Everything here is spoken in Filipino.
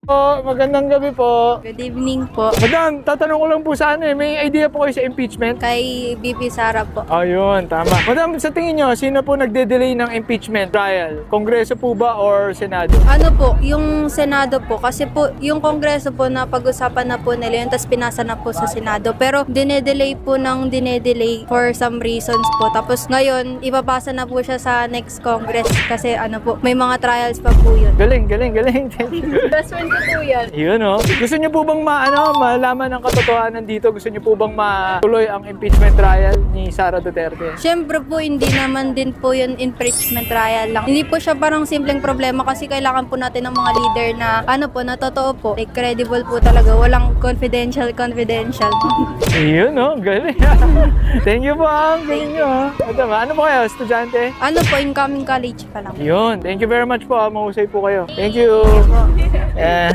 Po, magandang gabi po. Good evening po. Madam, tatanong ko lang po sana may idea po kayo sa impeachment? Kay BP Sara po. Ayun, tama. Madam, sa tingin nyo, sino po nagde-delay ng impeachment trial? Kongreso po ba or Senado? Ano po, yung Senado po, kasi po, yung Kongreso po na pag-usapan na po nila yun, tapos pinasa na po sa Senado. Pero dinedelay po ng dinedelay for some reasons po. Tapos ngayon, ipapasa na po siya sa next Congress kasi ano po, may mga trials pa po yun. Galing, galing, galing. Thank you. Best friend ko po yan. Yun, oh. Gusto niyo po bang malaman ang katotohanan dito? Gusto niyo po bang matuloy ang impeachment trial ni Sara Duterte? Siyempre po, hindi naman din po yun impeachment trial lang. Hindi po siya parang simpleng problema kasi kailangan po natin ng mga leader na ano po, na totoo po. Like credible po talaga. Walang confidential. Yun, oh. Galing. Thank you po, ang galing nyo, ha. Madam, ano po kayo? Estudyante? Ano po, incoming college pa lang. Yun. Thank you very much po, ha. Mahusay po kayo. Thank you. Eh,